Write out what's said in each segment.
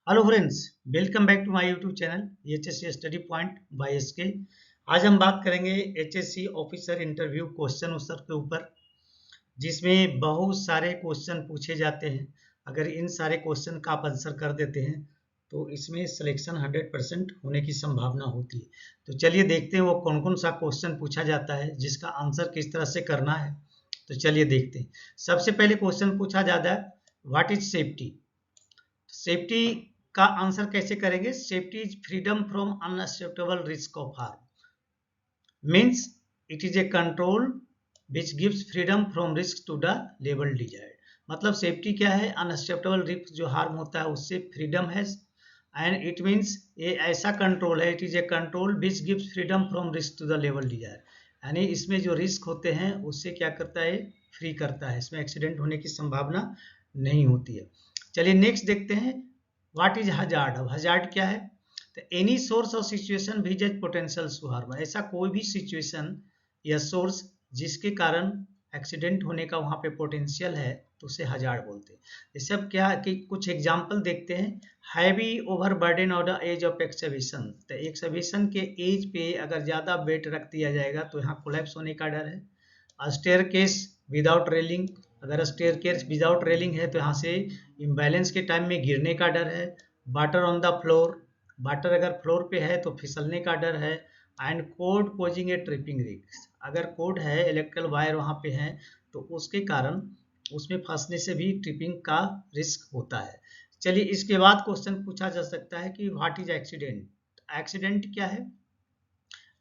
Hello friends, welcome back to my YouTube channel HSC study point by SK. आज हम बात करेंगे HSC officer interview question उत्तर के ऊपर, जिसमें बहुत सारे क्वेश्चन पूछे जाते हैं। अगर इन सारे क्वेश्चन का आप आंसर कर देते हैं तो इसमें सिलेक्शन 100% होने की संभावना होती है। तो चलिए देखते हैं वो कौन कौन सा क्वेश्चन पूछा जाता है, जिसका आंसर किस तरह से करना है। तो चलिए देखते हैं। सबसे पहले क्वेश्चन पूछा जाता है, व्हाट इज सेफ्टी। सेफ्टी का आंसर कैसे करेंगे? Safety is freedom from unacceptable risk of harm, means it is a control which gives freedom from risk to the level desired. मतलब सेफ्टी क्या है? अनएक्सेप्टेबल रिस्क जो हार्म होता है उससे फ्रीडम है, एंड इट मीन्स ये ऐसा कंट्रोल है, it is a control which gives freedom from risk to the level desire. यानी इसमें जो रिस्क होते हैं उससे क्या करता है? फ्री करता है। इसमें एक्सीडेंट होने की संभावना नहीं होती है। चलिए नेक्स्ट देखते हैं, व्हाट इज हजार्ड। अब हजार्ड क्या है? तो एनी सोर्स और situation which potential to harm, ऐसा कोई भी सिचुएशन या सोर्स जिसके कारण एक्सीडेंट होने का वहां पे पोटेंशियल है तो उसे हजार्ड बोलते हैं। जैसे अब क्या कि कुछ एग्जांपल देखते हैं। Heavy overburden on the edge of excavation, तो एक्सकवेशन के एज पे अगर ज्यादा वेट रख दिया जाएगा तो यहाँ कोलैप्स होने का डर है। स्टेयरकेस विदाउट रेलिंग, अगर स्टेयरकेस विदाउट रेलिंग है तो यहाँ से इम्बैलेंस के टाइम में गिरने का डर है। Water on the floor, water अगर फ्लोर पे है तो फिसलने का डर है। And code posing A tripping risk, अगर कोड है, इलेक्ट्रिकल वायर वहां पे है तो उसके कारण उसमें फंसने से भी ट्रिपिंग का रिस्क होता है। चलिए इसके बाद क्वेश्चन पूछा जा सकता है कि व्हाट इज एक्सीडेंट। एक्सीडेंट क्या है?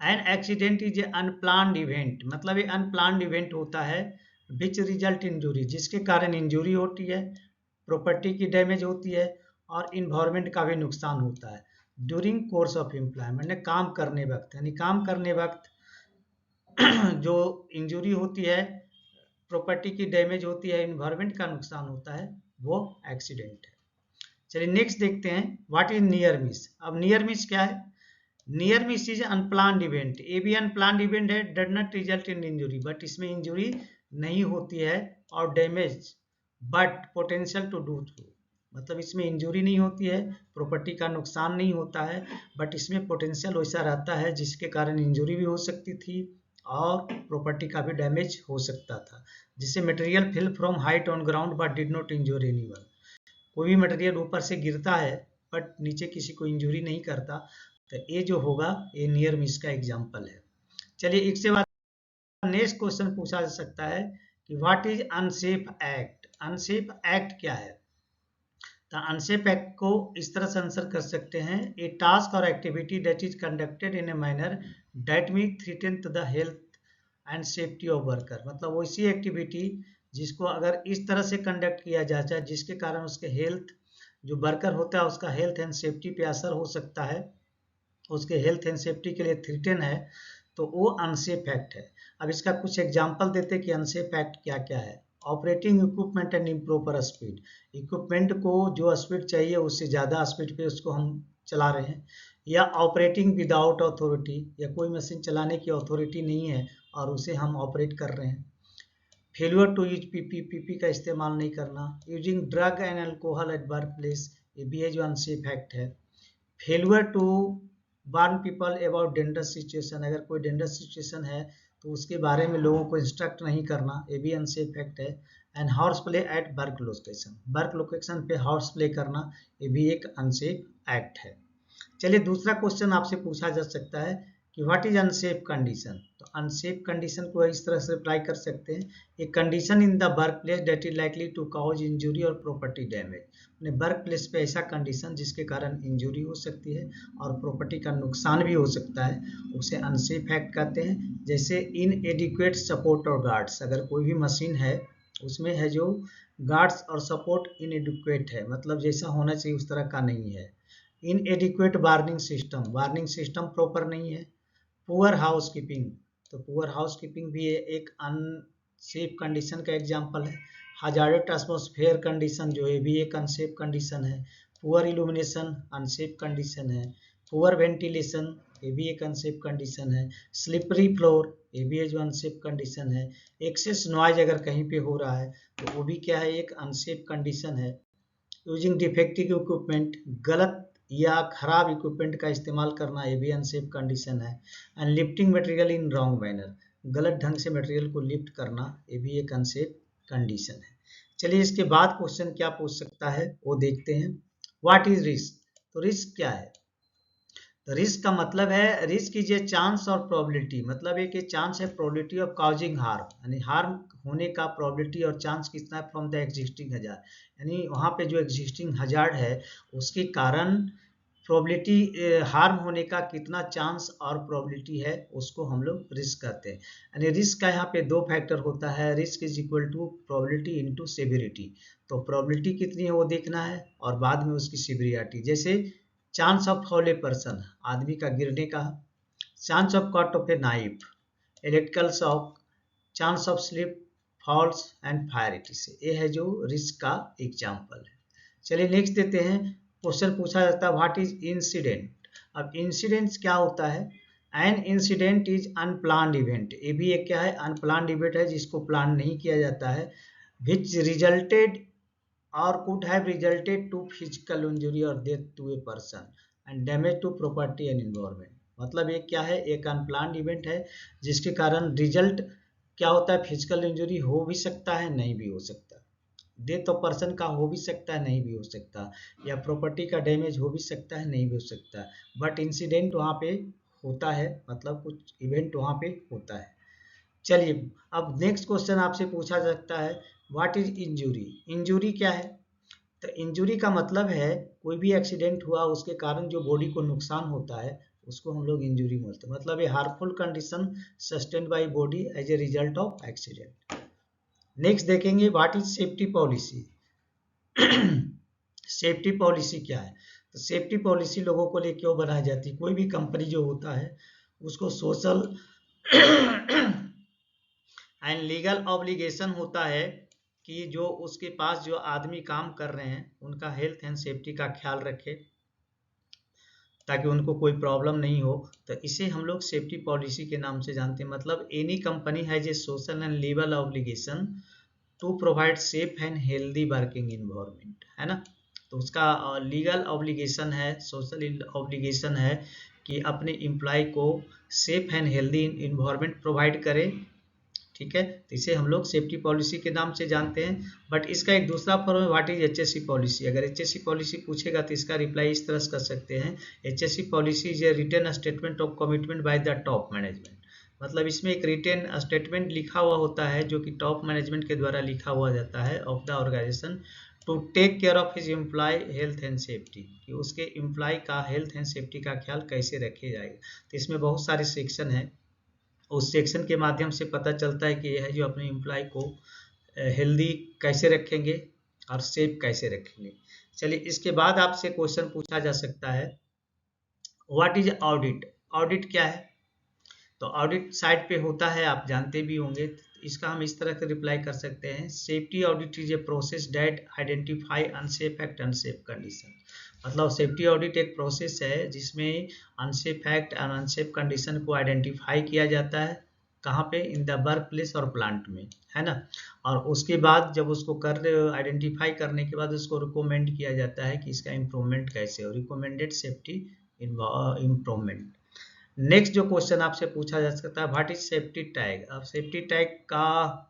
An accident is a unplanned event, मतलब ये अनप्लान्ड इवेंट होता है विच रिजल्ट इंजरी, जिसके कारण इंजरी होती है, प्रॉपर्टी की डैमेज होती है और इन्वायरमेंट का भी नुकसान होता है ड्यूरिंग कोर्स ऑफ एम्प्लॉयमेंट, काम करने वक्त। यानी काम करने वक्त जो इंजरी होती है, प्रॉपर्टी की डैमेज होती है, इन्वायरमेंट का नुकसान होता है, वो एक्सीडेंट है। चलिए नेक्स्ट देखते हैं, व्हाट इज नियर मिस। अब नियर मिस क्या है? Near miss is unplanned event, ये भी अनप्लान्ड इवेंट है, does not result in injury, but इसमें इंजुरी नहीं होती है और damage but potential to do through, मतलब इसमें इंजुरी नहीं होती है, प्रॉपर्टी का नुकसान नहीं होता है, बट इसमें पोटेंशियल वैसा रहता है जिसके कारण इंजुरी भी हो सकती थी और प्रॉपर्टी का भी डैमेज हो सकता था। जिससे material fill from height on ground but did not injure anyone, कोई भी मटेरियल ऊपर से गिरता है बट नीचे किसी को इंजुरी नहीं करता, तो ये जो होगा ये नियर मिस का एग्जाम्पल है। चलिए इसके बाद नेक्स्ट क्वेश्चन पूछा जा सकता है कि what is unsafe act. Unsafe act क्या है? तो अनसेफ एक्ट को इस तरह से आंसर कर सकते हैं, ए टास्क और activity that is conducted in a manner that may threaten to the health and safety of worker, मतलब वैसी एक्टिविटी जिसको अगर इस तरह से कंडक्ट किया जाता है जिसके कारण उसके हेल्थ, जो वर्कर होता है उसका हेल्थ एंड सेफ्टी पे असर हो सकता है, उसके हेल्थ एंड सेफ्टी के लिए थ्रेटन है, तो वो अनसेफ एक्ट है। अब इसका कुछ एग्जांपल देते हैं कि अनसेफ एक्ट क्या क्या है। Operating equipment and improper speed, equipment को जो स्पीड चाहिए उससे ज़्यादा स्पीड पे उसको हम चला रहे हैं, या ऑपरेटिंग विदाउट अथॉरिटी, या कोई मशीन चलाने की अथॉरिटी नहीं है और उसे हम ऑपरेट कर रहे हैं। फेलियर टू यूज पीपी का इस्तेमाल नहीं करना, using drug and alcohol at work place, ये भी है जो अनसेफ एक्ट है। Failure to warn people about dangerous situation, अगर कोई डेंजरस सिचुएशन है तो उसके बारे में लोगों को इंस्ट्रक्ट नहीं करना, ये भी अनसेफ एक्ट है। And horse play at work location, work location पे हॉर्स प्ले करना, ये भी एक अनसेफ एक्ट है। चलिए दूसरा क्वेश्चन आपसे पूछा जा सकता है कि व्हाट इज अनसेफ कंडीशन। तो अनसेफ कंडीशन को इस तरह से अप्लाई कर सकते हैं, a condition in the work place that is likely to cause injury और प्रॉपर्टी डैमेज, वर्क प्लेस पे ऐसा कंडीशन जिसके कारण इंजुरी हो सकती है और प्रॉपर्टी का नुकसान भी हो सकता है, उसे अनसेफ एक्ट कहते हैं। जैसे इन एडिक्वेट सपोर्ट और गार्ड्स, अगर कोई भी मशीन है उसमें है जो गार्ड्स और सपोर्ट इनएडिक्वेट है, मतलब जैसा होना चाहिए उस तरह का नहीं है। इनएडिक्वेट warning system, warning system proper नहीं है। पुअर हाउस कीपिंग, तो पुअर हाउस कीपिंग भी एक अनसेफ कंडीशन का एग्जाम्पल है। हजार्डेड एटमॉस्फेयर कंडीशन जो है भी एक अनसेफ कंडीशन है। पुअर इल्यूमिनेशन अनसेफ कंडीशन है। पुअर वेंटिलेशन ये भी एक अनसेफ कंडीशन है। स्लिपरी फ्लोर ये भी जो अनसेफ कंडीशन है। एक्सेस नॉइज अगर कहीं पे हो रहा है तो वो भी क्या है, एक अनसेफ कंडीशन है। यूजिंग डिफेक्टिव इक्विपमेंट, गलत या खराब इक्विपमेंट का इस्तेमाल करना, ये भी अनसेफ कंडीशन है। And lifting material in wrong manner, गलत ढंग से मटेरियल को लिफ्ट करना, ये भी एक अनसेफ कंडीशन है। चलिए इसके बाद क्वेश्चन क्या पूछ सकता है वो देखते हैं। What is risk? तो रिस्क क्या है? तो रिस्क का मतलब है, रिस्क इज ए चांस और प्रोबेबिलिटी, मतलब एक चांस है प्रोबेबिलिटी ऑफ काउजिंग हार्म, यानी हार्म होने का प्रोबेबिलिटी और चांस कितना है फ्रॉम द एग्जिस्टिंग हजार्ड, यानी वहाँ पे जो एग्जिस्टिंग हजार्ड है उसके कारण प्रोबेबिलिटी हार्म होने का कितना चांस और प्रोबेबिलिटी है उसको हम लोग रिस्क कहते हैं। यानी रिस्क का यहाँ पे दो फैक्टर होता है, risk is equal to probability into severity. तो प्रोबेबिलिटी कितनी है वो देखना है और बाद में उसकी सेवेरिटी। जैसे chance of fall a person, आदमी का गिरने का, chance of cut of a knife, electrical shock, chance of slip, falls and fire etc। ये है जो रिस्क का एग्जाम्पल है। चलिए नेक्स्ट देते हैं। क्वेश्चन पूछा जाता है व्हाट इज इंसिडेंट। अब इंसिडेंट क्या होता है? An incident is unplanned event, ये भी एक क्या है? अनप्लान्ड इवेंट है जिसको प्लान नहीं किया जाता है। विच resulted or could have resulted to physical injury or death to a person and damage to property and environment। मतलब ये क्या है? एक अनप्लान्ड इवेंट है जिसके कारण रिजल्ट क्या होता है? फिजिकल इंजरी हो भी सकता है, नहीं भी हो सकता, डेथ ऑफ पर्सन का हो भी सकता है, नहीं भी हो सकता, या प्रॉपर्टी का डैमेज हो भी सकता है, नहीं भी हो सकता, बट इंसिडेंट वहाँ पे होता है, मतलब कुछ इवेंट वहाँ पे होता है। चलिए अब नेक्स्ट क्वेश्चन आपसे पूछा जाता है व्हाट इज इंजूरी। इंजूरी क्या है? तो इंजरी का मतलब है कोई भी एक्सीडेंट हुआ उसके कारण जो बॉडी को नुकसान होता है उसको हम लोग इंजरी बोलते हैं। मतलब ये harmful condition sustained by body as a result of accident. Next देखेंगे what is safety policy. Safety policy क्या है? तो सेफ्टी पॉलिसी लोगों को लिए क्यों बनाई जाती है? कोई भी कंपनी जो होता है उसको सोशल एंड लीगल ऑब्लिगेशन होता है कि जो उसके पास जो आदमी काम कर रहे हैं उनका हेल्थ एंड सेफ्टी का ख्याल रखे ताकि उनको कोई प्रॉब्लम नहीं हो। तो इसे हम लोग सेफ्टी पॉलिसी के नाम से जानते हैं। मतलब any company has a social and legal obligation to provide safe and healthy working environment, है ना। तो उसका लीगल ऑब्लिगेशन है, सोशल ऑब्लिगेशन है कि अपने एम्प्लॉय को safe and healthy environment provide करे, ठीक है। तो इसे हम लोग सेफ्टी पॉलिसी के नाम से जानते हैं। बट इसका एक दूसरा फॉर्म है व्हाट इज एचएससी पॉलिसी। अगर एचएससी पॉलिसी पूछेगा तो इसका रिप्लाई इस तरह से कर सकते हैं, HSC policy is a written statement of commitment by the top management. मतलब इसमें एक रिटन स्टेटमेंट लिखा हुआ होता है जो कि टॉप मैनेजमेंट के द्वारा लिखा हुआ जाता है of the organization to take care of his employ health and safety, कि उसके एम्प्लॉय का हेल्थ एंड सेफ्टी का ख्याल कैसे रखे जाएगा। तो इसमें बहुत सारे सेक्शन है, उस सेक्शन के माध्यम से पता चलता है कि यह जो अपने एम्प्लॉय को हेल्दी कैसे रखेंगे और सेफ कैसे रखेंगे। चलिए इसके बाद आपसे क्वेश्चन पूछा जा सकता है व्हाट इज ऑडिट। ऑडिट क्या है? तो ऑडिट साइट पे होता है, आप जानते भी होंगे। इसका हम इस तरह से रिप्लाई कर सकते हैं, safety audit is a process that identify unsafe act unsafe condition. मतलब सेफ्टी ऑडिट एक प्रोसेस है जिसमें अनसेफ एक्ट और अनसेफ कंडीशन को आइडेंटिफाई किया जाता है। कहाँ पे? इन द वर्क प्लेस और प्लांट में, है ना। और उसके बाद जब उसको आइडेंटिफाई करने के बाद उसको रिकमेंड किया जाता है कि इसका इम्प्रूवमेंट कैसे हो, रिकमेंडेड सेफ्टी इम्प्रूवमेंट। नेक्स्ट जो क्वेश्चन आपसे पूछा जा सकता है व्हाट इज सेफ्टी टैग। अब सेफ्टी टैग का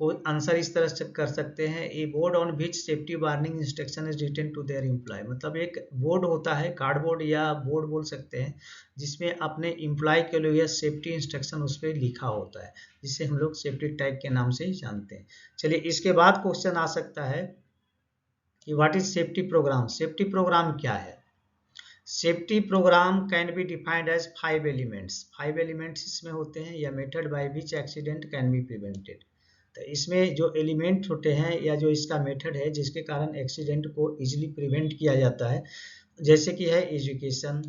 को आंसर इस तरह से कर सकते हैं, a board on which safety warning instruction is written to their employ. मतलब एक बोर्ड होता है, कार्डबोर्ड या बोर्ड बोल सकते हैं, जिसमें अपने एम्प्लॉय के लिए सेफ्टी इंस्ट्रक्शन उस पर लिखा होता है, जिसे हम लोग सेफ्टी टैग के नाम से जानते हैं। चलिए इसके बाद क्वेश्चन आ सकता है कि what is safety program. Safety program क्या है? Safety program can be defined as 5 elements. 5 elements इसमें होते हैं, या method by which accident can be prevented. तो इसमें जो एलिमेंट होते हैं या जो इसका मेथड है जिसके कारण एक्सीडेंट को इजीली प्रिवेंट किया जाता है, जैसे कि है education,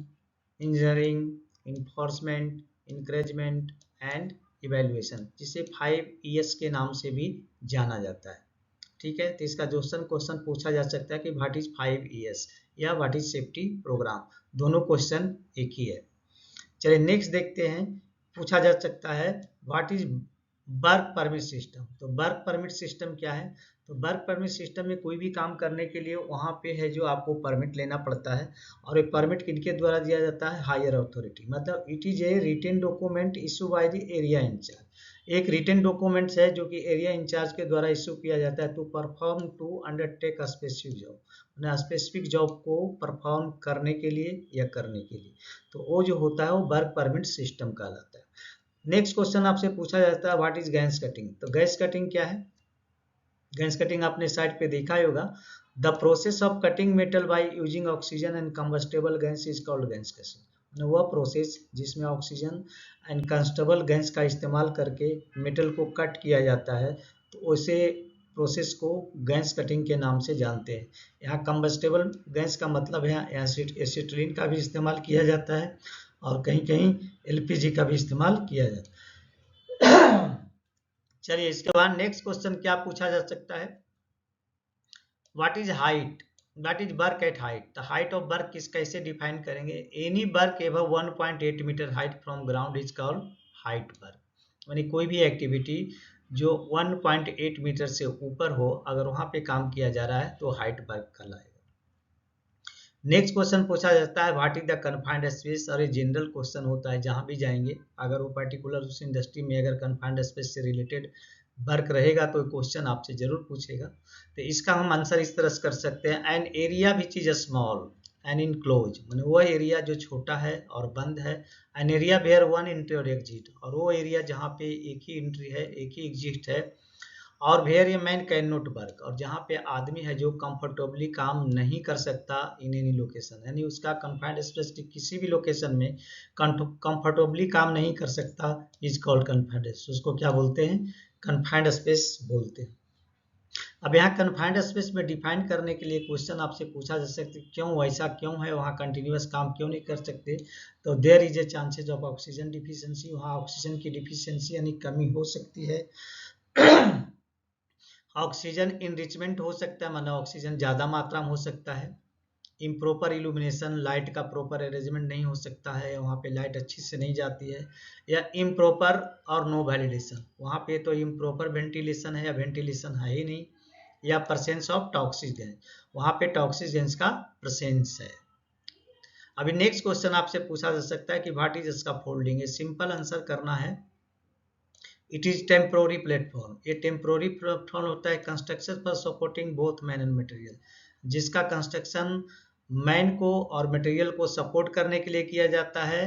engineering, enforcement, encouragement and evaluation, जिसे 5 ES के नाम से भी जाना जाता है, ठीक है। तो इसका क्वेश्चन पूछा जा सकता है कि व्हाट इज 5 ES या व्हाट इज सेफ्टी प्रोग्राम, दोनों क्वेश्चन एक ही है। चलिए नेक्स्ट देखते हैं, पूछा जा सकता है what is work permit system. तो वर्क परमिट सिस्टम क्या है? तो वर्क परमिट सिस्टम में कोई भी काम करने के लिए वहाँ पे है जो आपको परमिट लेना पड़ता है, और ये परमिट किनके द्वारा दिया जाता है? Higher authority. मतलब it is a written document issue by the area incharge. एक रिटेन डॉक्यूमेंट्स है जो कि एरिया इंचार्ज के द्वारा इशू किया जाता है to undertake specific job, specific job को परफॉर्म करने के लिए या करने के लिए। तो वो जो होता है वो वर्क परमिट सिस्टम कहलाता है। नेक्स्ट क्वेश्चन आपसे पूछा जाता है व्हाट इज गैस कटिंग। तो गैस कटिंग क्या है? गैस कटिंग आपने साइड पे देखा ही होगा। The process of cutting metal by using oxygen and combustible gas is called gas cutting. वह प्रोसेस जिसमें ऑक्सीजन एंड कंबस्टेबल गैस का इस्तेमाल करके मेटल को कट किया जाता है, तो उसे प्रोसेस को गैस कटिंग के नाम से जानते हैं। यहाँ कंबस्टेबल गैस का मतलब है एसिटिलीन का भी इस्तेमाल किया जाता है, और कहीं कहीं एलपीजी का भी इस्तेमाल किया जाता है। चलिए इसके बाद नेक्स्ट क्वेश्चन क्या पूछा जा सकता है? What is height? What is work at height? The height of work किस कैसे डिफाइन करेंगे? Any work above 1.8 meter height from ground is called height work. यानी कोई भी एक्टिविटी जो 1.8 मीटर से ऊपर हो, अगर वहां पे काम किया जा रहा है तो हाइट वर्क कहलाएगा। नेक्स्ट क्वेश्चन पूछा जाता है what is the confined space. और ये जनरल क्वेश्चन होता है, जहां भी जाएंगे अगर वो पर्टिकुलर उस इंडस्ट्री में अगर कन्फाइंड स्पेस से रिलेटेड वर्क रहेगा तो क्वेश्चन आपसे जरूर पूछेगा। तो इसका हम आंसर इस तरह से कर सकते हैं, an area which is small and enclose, मैंने वो एरिया जो छोटा है और बंद है। An area where one entry और एग्जिट, और वो एरिया जहाँ पे एक ही एंट्री है एक ही एग्जिट है। और where a man can not work, और जहाँ पे आदमी है जो कंफर्टेबली काम नहीं कर सकता इन एनी लोकेशन, यानी उसका कन्फाइंड स्पेस किसी भी लोकेशन में कंफर्टेबली काम नहीं कर सकता, इज कॉल्ड कन्फाइंड स्पेस। उसको क्या बोलते हैं? कन्फाइंड स्पेस बोलते हैं। अब यहाँ कन्फाइंड स्पेस में डिफाइन करने के लिए क्वेश्चन आपसे पूछा जा सकता है क्यों ऐसा क्यों है, वहाँ कंटिन्यूअस काम क्यों नहीं कर सकते? तो there is a chances of oxygen deficiency, वहाँ ऑक्सीजन की डिफिशियंसी यानी कमी हो सकती है। ऑक्सीजन इनरिचमेंट हो सकता है, माना ऑक्सीजन ज़्यादा मात्रा में हो सकता है। इम्प्रॉपर इल्यूमिनेशन, लाइट का प्रॉपर अरेंजमेंट नहीं हो सकता है, वहाँ पे लाइट अच्छी से नहीं जाती है। या इम्प्रॉपर और नो वेंटिलेशन, वहाँ पे तो इम्प्रॉपर वेंटिलेशन है या वेंटिलेशन है ही नहीं। या प्रेजेंस ऑफ टॉक्सिक गैस, वहाँ पे टॉक्सिक गैस का प्रेजेंस है। अभी नेक्स्ट क्वेश्चन आपसे पूछा जा सकता है कि what is scaffolding. Simple answer करना है, इट इज टेम्पोररी प्लेटफॉर्म। ये टेम्पोररी प्लेटफॉर्म होता है construction for supporting both man and material, जिसका कंस्ट्रक्शन मैन को और मटेरियल को सपोर्ट करने के लिए किया जाता है,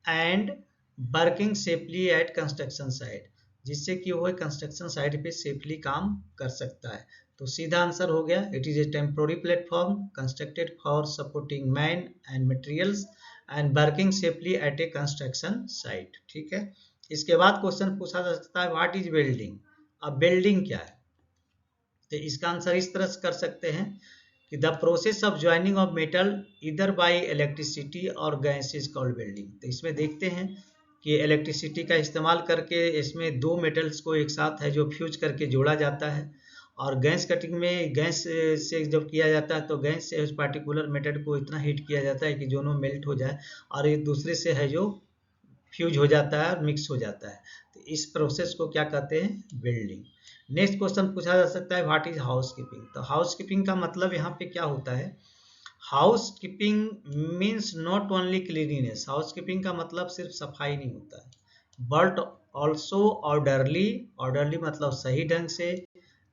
and working safely at construction site, जिससे कि वो कंस्ट्रक्शन साइट पे सेफली काम कर सकता है। तो सीधा आंसर हो गया, it is a temporary platform constructed for supporting man and materials and working safely at a construction site. ठीक है, इसके बाद क्वेश्चन पूछा जा सकता है व्हाट इज वेल्डिंग। अब वेल्डिंग क्या है? तो इसका आंसर इस तरह से कर सकते हैं कि the process of joining of metal इधर बाय इलेक्ट्रिसिटी और गैस इज कॉल्ड वेल्डिंग। तो इसमें देखते हैं कि इलेक्ट्रिसिटी का इस्तेमाल करके इसमें दो मेटल्स को एक साथ है जो फ्यूज करके जोड़ा जाता है, और गैस कटिंग में गैस से जब किया जाता है तो गैस से उस पार्टिकुलर मेटल को इतना हीट किया जाता है कि दोनों मेल्ट हो जाए और एक दूसरे से है जो फ्यूज हो जाता है और मिक्स हो जाता है। तो इस प्रोसेस को क्या कहते हैं? वेल्डिंग। नेक्स्ट क्वेश्चन पूछा जा सकता है व्हाट इज हाउस कीपिंग। तो हाउस कीपिंग का मतलब यहाँ पे क्या होता है? House keeping means not only cleanliness, house keeping का मतलब सिर्फ सफाई नहीं होता है, बट ऑल्सो ऑर्डरली। ऑर्डरली मतलब सही ढंग से,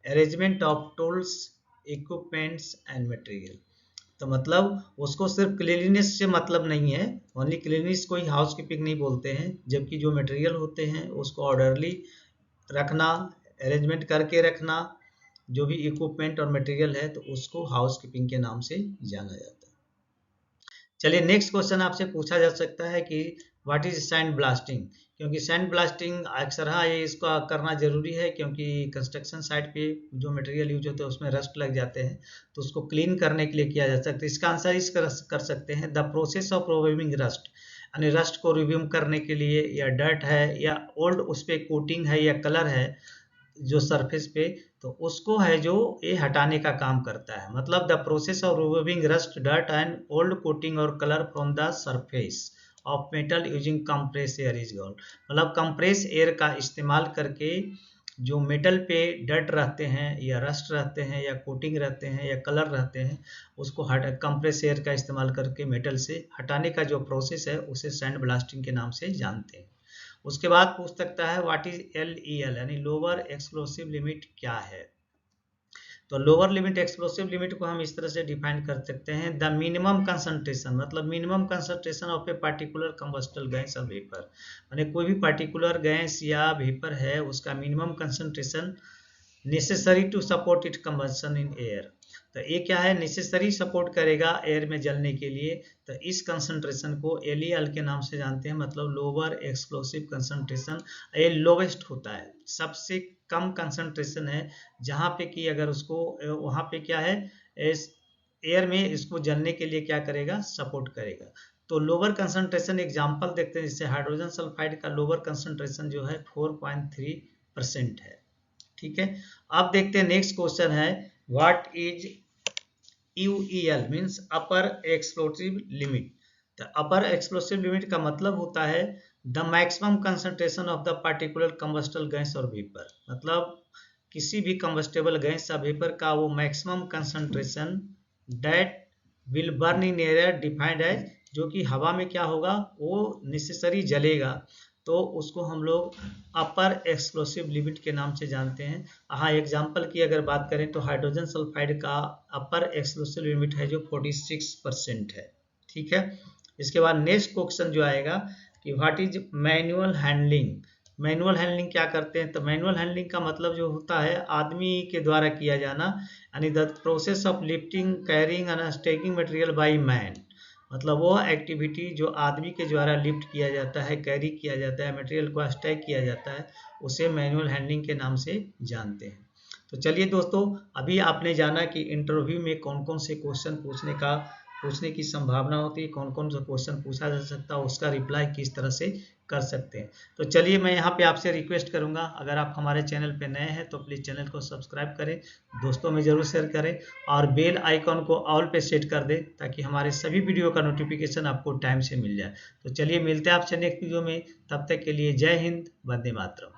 arrangement of tools equipments and material. तो मतलब उसको सिर्फ क्लीनिनेस से मतलब नहीं है, ओनली क्लीनिनेस को ही हाउस कीपिंग नहीं बोलते हैं, जबकि जो मटेरियल होते हैं उसको ऑर्डरली रखना, अरेंजमेंट करके रखना, जो भी इक्विपमेंट और मटेरियल है तो उसको हाउस कीपिंग के नाम से जाना जाता है। चलिए नेक्स्ट क्वेश्चन आपसे पूछा जा सकता है कि व्हाट इज सैंड ब्लास्टिंग। क्योंकि सैंड ब्लास्टिंग अक्सर ये इसका करना जरूरी है, क्योंकि कंस्ट्रक्शन साइट पे जो मटेरियल यूज होता है उसमें रस्ट लग जाते हैं, तो उसको क्लीन करने के लिए किया जा सकता है। इसका आंसर इस कर सकते हैं, the process of removing rust, यानी रस्ट को रिमूव करने के लिए, या डर्ट है या ओल्ड उस पर कोटिंग है या कलर है जो सरफेस पे, तो उसको है जो ये हटाने का काम करता है। मतलब the process of removing rust, dirt and old coating और colour from the surface, of metal using compress air is called. मतलब कंप्रेस एयर का इस्तेमाल करके जो मेटल पे डट रहते हैं या रस्ट रहते हैं या कोटिंग रहते हैं या कलर रहते हैं, उसको कंप्रेस एयर का इस्तेमाल करके मेटल से हटाने का जो प्रोसेस है उसे सैंड ब्लास्टिंग के नाम से जानते हैं। उसके बाद पूछ सकता है व्हाट इज LEL यानी लोअर एक्सप्लोसिव लिमिट क्या है। तो लोअर लिमिट एक्सप्लोसिव लिमिट को हम इस तरह से डिफाइन कर सकते हैं, द मिनिमम कंसंट्रेशन, मतलब minimum concentration of a particular combustible gas और वेपर, यानी कोई भी पार्टिकुलर गैस या वेपर है उसका minimum concentration necessary to support it combustion in air. तो ये क्या है, नेसेसरी सपोर्ट करेगा एयर में जलने के लिए, तो इस कंसंट्रेशन को LEL के नाम से जानते हैं, मतलब लोअर एक्सप्लोसिव कंसंट्रेशन। ये लोवेस्ट होता है, सबसे कम कंसंट्रेशन है, जहाँ पे कि अगर उसको वहाँ पे क्या है एयर में इसको जलने के लिए क्या करेगा, सपोर्ट करेगा। तो लोअर कंसंट्रेशन एग्जांपल देखते हैं, जिससे हाइड्रोजन सल्फाइड का लोअर कंसंट्रेशन जो है 4.3% है। ठीक है, अब देखते हैं नेक्स्ट क्वेश्चन है what is UEL means upper explosive limit. तो अपर एक्सप्लोसिव लिमिट का मतलब होता है the maximum concentration of the particular combustible gas और वेपर, मतलब किसी भी कंबस्टेबल गैस या वेपर का वो maximum concentration that will burn in air defined as, जो कि हवा में क्या होगा वो नेसेसरी जलेगा, तो उसको हम लोग अपर एक्सप्लोसिव लिमिट के नाम से जानते हैं। हाँ, एग्जाम्पल की अगर बात करें तो हाइड्रोजन सल्फाइड का अपर एक्सप्लोसिव लिमिट है जो 46% है। ठीक है, इसके बाद नेक्स्ट क्वेश्चन जो आएगा कि what is manual handling. Manual handling क्या करते हैं, तो मैनुअल हैंडलिंग का मतलब जो होता है आदमी के द्वारा किया जाना, यानी the process of lifting carrying and stacking material by man, मतलब वो एक्टिविटी जो आदमी के द्वारा लिफ्ट किया जाता है, कैरी किया जाता है, मटेरियल को स्टैक किया जाता है, उसे मैनुअल हैंडलिंग के नाम से जानते हैं। तो चलिए दोस्तों, अभी आपने जाना कि इंटरव्यू में कौन कौन से क्वेश्चन पूछने की संभावना होती है, कौन कौन सा क्वेश्चन पूछा जा सकता है, उसका रिप्लाई किस तरह से कर सकते हैं। तो चलिए मैं यहाँ पे आपसे रिक्वेस्ट करूँगा, अगर आप हमारे चैनल पे नए हैं तो प्लीज़ चैनल को सब्सक्राइब करें, दोस्तों में ज़रूर शेयर करें और बेल आइकॉन को ऑल पे सेट कर दें, ताकि हमारे सभी वीडियो का नोटिफिकेशन आपको टाइम से मिल जाए। तो चलिए मिलते हैं आपसे नेक्स्ट वीडियो में, तब तक के लिए जय हिंद, वंदे मातरम।